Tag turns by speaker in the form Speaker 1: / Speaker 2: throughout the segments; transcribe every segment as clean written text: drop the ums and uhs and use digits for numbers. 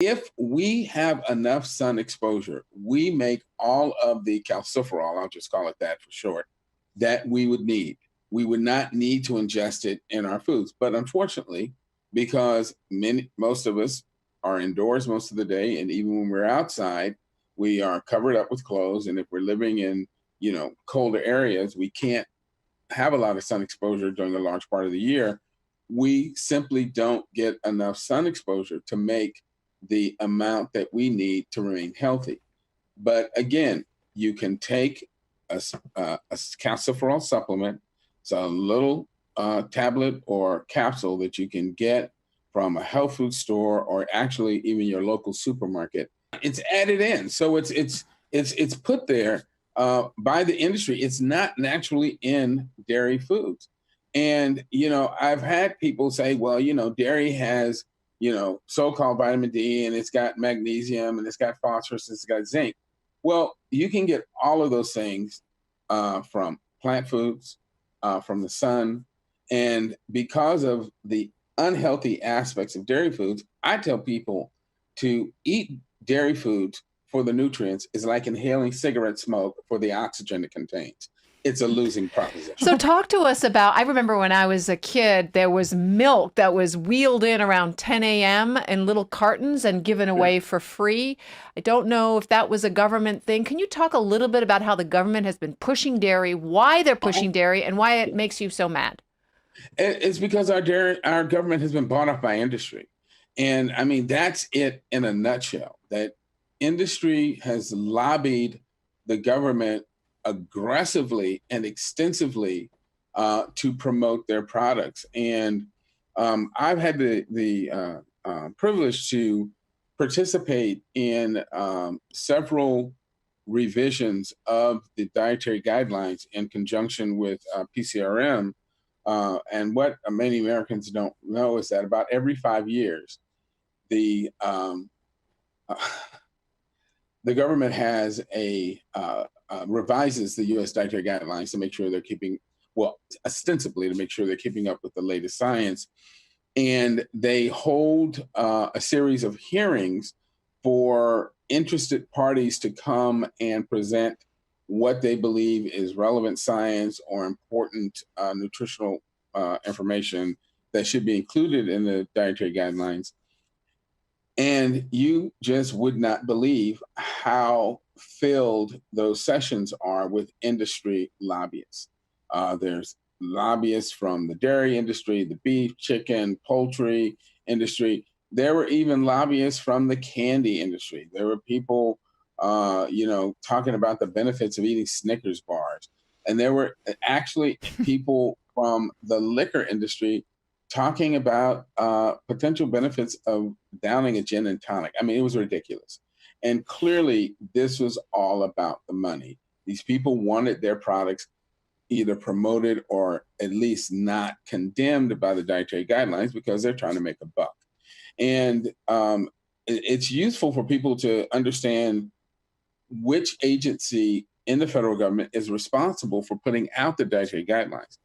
Speaker 1: If we have enough sun exposure, we make all of the calciferol, I'll just call it that for short, that we would need. We would not need to ingest it in our foods. But unfortunately, because most of us are indoors most of the day, and even when we're outside, we are covered up with clothes. And if we're living in, colder areas, we can't have a lot of sun exposure during a large part of the year. We simply don't get enough sun exposure to make the amount that we need to remain healthy. But again, you can take a calciferol supplement. It's a little tablet or capsule that you can get from a health food store or actually even your local supermarket. It's added in, so it's put there by the industry. It's not naturally in dairy foods. And I've had people say, well, dairy has so-called vitamin D, and it's got magnesium, and it's got phosphorus, and it's got zinc. Well, you can get all of those things from plant foods, from the sun. And because of the unhealthy aspects of dairy foods, I tell people to eat dairy foods for the nutrients is like inhaling cigarette smoke for the oxygen it contains. It's a losing proposition.
Speaker 2: So talk to us about, I remember when I was a kid, there was milk that was wheeled in around 10 a.m. in little cartons and given
Speaker 1: Sure.
Speaker 2: away for free. I don't know if that was a government thing. Can you talk a little bit about how the government has been pushing dairy, why they're pushing dairy, and why it makes you so mad?
Speaker 1: It's because our government has been bought up by industry. And I mean, that's it in a nutshell. That industry has lobbied the government aggressively and extensively to promote their products. And I've had the privilege to participate in several revisions of the dietary guidelines in conjunction with PCRM. And what many Americans don't know is that about every 5 years, the the government has revises the U.S. dietary guidelines to make sure they're keeping, well, ostensibly to make sure they're keeping up with the latest science. And they hold a series of hearings for interested parties to come and present what they believe is relevant science or important nutritional information that should be included in the dietary guidelines. And you just would not believe how filled those sessions are with industry lobbyists. There's lobbyists from the dairy industry, the beef, chicken, poultry industry. There were even lobbyists from the candy industry. There were people, talking about the benefits of eating Snickers bars. And there were actually people from the liquor industry talking about potential benefits of downing a gin and tonic. I mean, it was ridiculous. And clearly, this was all about the money. These people wanted their products either promoted or at least not condemned by the dietary guidelines because they're trying to make a buck. And it's useful for people to understand which agency in the federal government is responsible for putting out the dietary guidelines.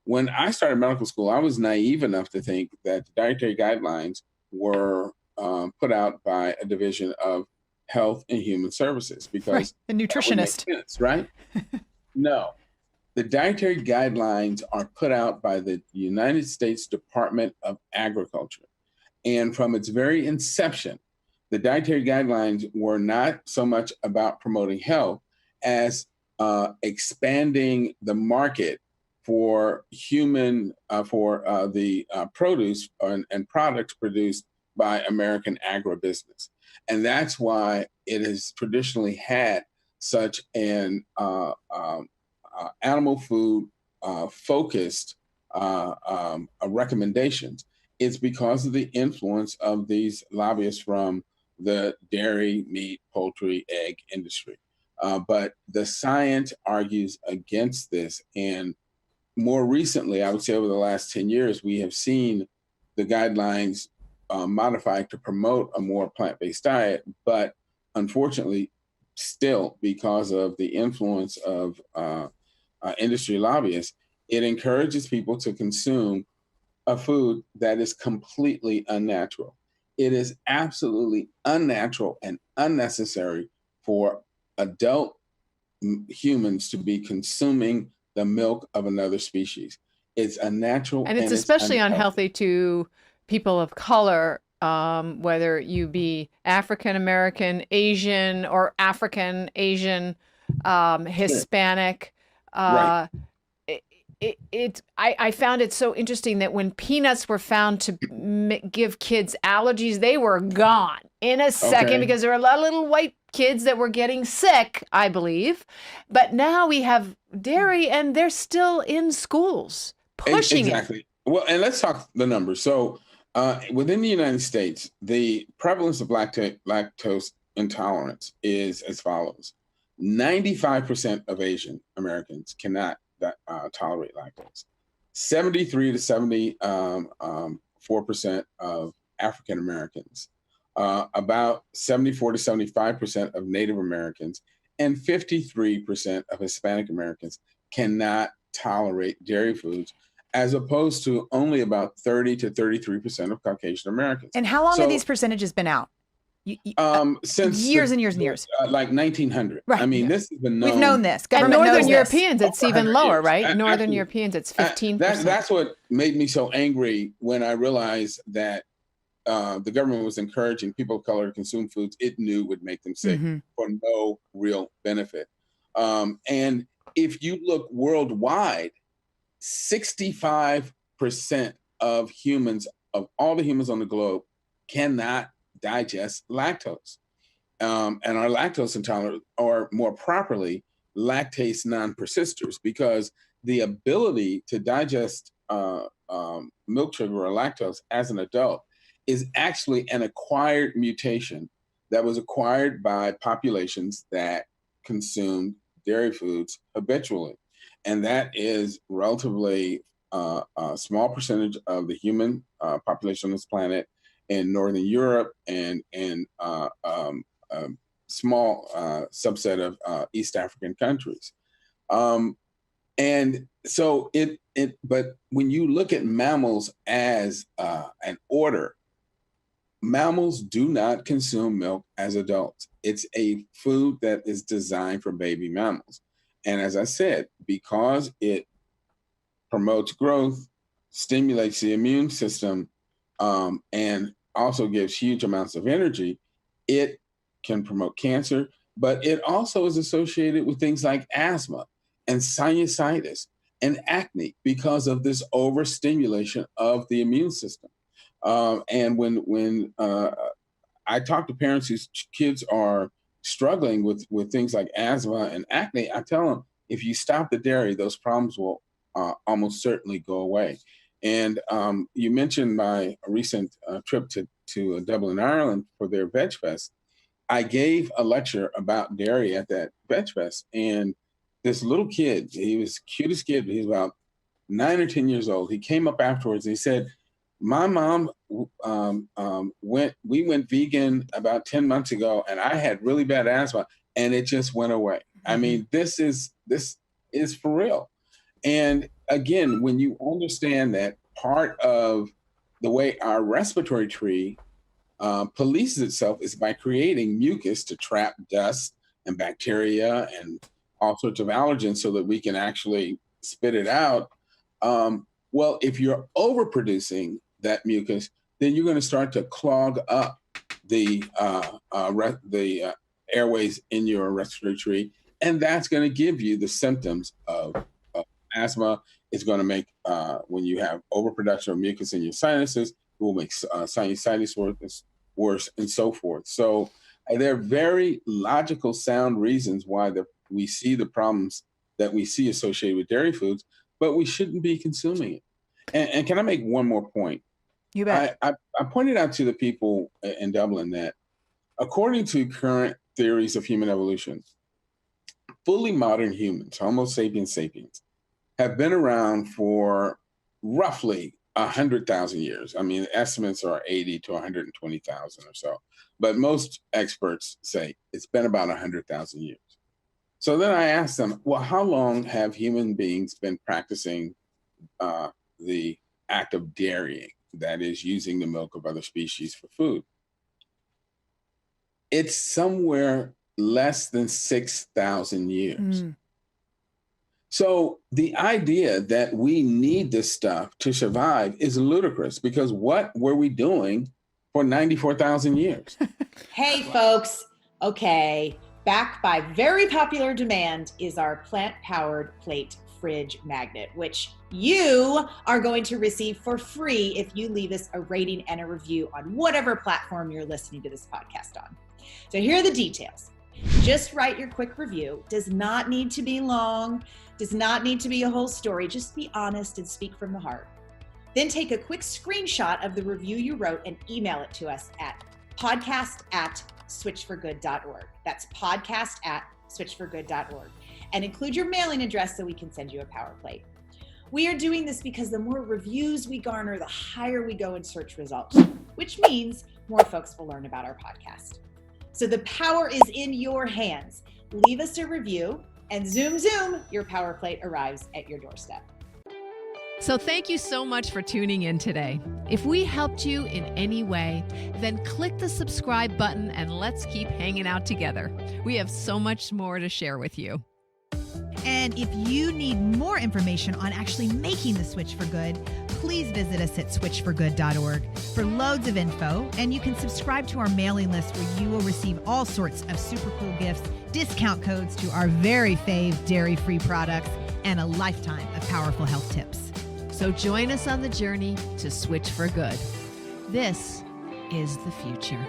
Speaker 1: When I started medical school, I was naive enough to think that the dietary guidelines were put out by a division of Health and Human Services
Speaker 2: Right.
Speaker 1: because
Speaker 2: A
Speaker 1: that would make
Speaker 2: nutritionist.
Speaker 1: sense, right? No, the dietary guidelines are put out by the United States Department of Agriculture. And from its very inception, the dietary guidelines were not so much about promoting health as expanding the market for the produce and products produced by American agribusiness. And that's why it has traditionally had such an animal food focused recommendations. It's because of the influence of these lobbyists from the dairy, meat, poultry, egg industry. But the science argues against this. And more recently, I would say over the last 10 years, we have seen the guidelines modified to promote a more plant based diet. But unfortunately, still, because of the influence of industry lobbyists, it encourages people to consume a food that is completely unnatural. it is absolutely unnatural and unnecessary for adult humans to be consuming the milk of another species. It's unnatural
Speaker 2: And it's
Speaker 1: and it's
Speaker 2: especially
Speaker 1: unhealthy.
Speaker 2: unhealthy to people of color, whether you be African American, Asian, or African, Asian,
Speaker 1: Sure.
Speaker 2: Hispanic.
Speaker 1: Right.
Speaker 2: Uh, I found it so interesting that when peanuts were found to give kids allergies, they were gone in a second
Speaker 1: Okay.
Speaker 2: because there were a lot of little white kids that were getting sick, I believe. But now we have dairy and they're still in schools pushing it.
Speaker 1: Exactly. Well, and let's talk the numbers. So, within the United States, the prevalence of lactose intolerance is as follows: 95% of Asian Americans cannot tolerate lactose. 73 to 74% of African Americans, about 74 to 75% of Native Americans, and 53% of Hispanic Americans cannot tolerate dairy foods, as opposed to only about 30 to 33% of Caucasian Americans.
Speaker 3: And how long have
Speaker 1: So,
Speaker 3: these percentages been out?
Speaker 1: since
Speaker 3: Years and years and years.
Speaker 1: like 1900, I
Speaker 3: Right.
Speaker 1: mean,
Speaker 2: Yeah.
Speaker 1: this has been
Speaker 3: We've
Speaker 1: known
Speaker 3: known this.
Speaker 2: And
Speaker 3: Government knows
Speaker 2: Northern
Speaker 3: this.
Speaker 2: Europeans, it's
Speaker 1: over
Speaker 2: even
Speaker 1: 100
Speaker 2: lower,
Speaker 1: years.
Speaker 2: right? Northern
Speaker 1: Absolutely.
Speaker 2: Europeans, it's
Speaker 1: That,
Speaker 2: 15%.
Speaker 1: that's what made me so angry when I realized that the government was encouraging people of color to consume foods it knew would make them sick
Speaker 3: Mhm.
Speaker 1: for no real benefit. And if you look worldwide, 65% of humans, of all the humans on the globe, cannot digest lactose, and are lactose intolerant, or more properly, lactase non-persisters, because the ability to digest milk sugar or lactose as an adult is actually an acquired mutation that was acquired by populations that consumed dairy foods habitually. And that is relatively a small percentage of the human population on this planet in Northern Europe, and a small subset of East African countries. Um, and so but when you look at mammals as an order, mammals do not consume milk as adults. It's a food that is designed for baby mammals. And as I said, because it promotes growth, stimulates the immune system, and also gives huge amounts of energy, it can promote cancer, but it also is associated with things like asthma and sinusitis and acne because of this overstimulation of the immune system. And when I talk to parents whose kids are struggling with things like asthma and acne, I tell them, if you stop the dairy, those problems will almost certainly go away. And you mentioned my recent trip to Dublin, Ireland for their Veg Fest. I gave a lecture about dairy at that Veg Fest, and this little kid, he was the cutest kid, he was about 9 or 10 years old. He came up afterwards and he said, my mom we went vegan about 10 months ago, and I had really bad asthma and it just went away. I mean, this is for real. And again, when you understand that part of the way our respiratory tree polices itself is by creating mucus to trap dust and bacteria and all sorts of allergens so that we can actually spit it out. Well, if you're overproducing that mucus, then you're going to start to clog up the airways in your respiratory tree, and that's going to give you the symptoms of asthma. It's going to make when you have overproduction of mucus in your sinuses, it will make sinusitis worse, and so forth. So there are very logical, sound reasons why we see the problems that we see associated with dairy foods, but we shouldn't be consuming it. And can I make one more point?
Speaker 3: You bet.
Speaker 1: I pointed out to the people in Dublin that according to current theories of human evolution, fully modern humans, Homo sapiens sapiens, have been around for roughly 100,000 years. I mean, estimates are 80 to 120,000 or so, but most experts say it's been about 100,000 years. So then I asked them, well, how long have human beings been practicing the act of dairying? that is using the milk of other species for food. It's somewhere less than 6,000 years. So the idea that we need this stuff to survive is ludicrous, because what were we doing for 94,000 years?
Speaker 4: Hey, folks. Okay. Back by very popular demand is our plant-powered plate fridge magnet, which you are going to receive for free if you leave us a rating and a review on whatever platform you're listening to this podcast on. So here are the details. Just write your quick review. Does not need to be long, does not need to be a whole story. Just be honest and speak from the heart. Then take a quick screenshot of the review you wrote and email it to us at podcast@switchforgood.org. That's podcast@switchforgood.org. And include your mailing address so we can send you a power plate. We are doing this because the more reviews we garner, the higher we go in search results, which means more folks will learn about our podcast. So the power is in your hands. Leave us a review, and zoom, zoom, your power plate arrives at your doorstep.
Speaker 2: So thank you so much for tuning in today. If we helped you in any way, then click the subscribe button and let's keep hanging out together. We have so much more to share with you.
Speaker 3: And if you need more information on actually making the switch for good, please visit us at switchforgood.org for loads of info. And you can subscribe to our mailing list where you will receive all sorts of super cool gifts, discount codes to our very fave dairy-free products, and a lifetime of powerful health tips.
Speaker 2: So join us on the journey to switch for good. This is the future.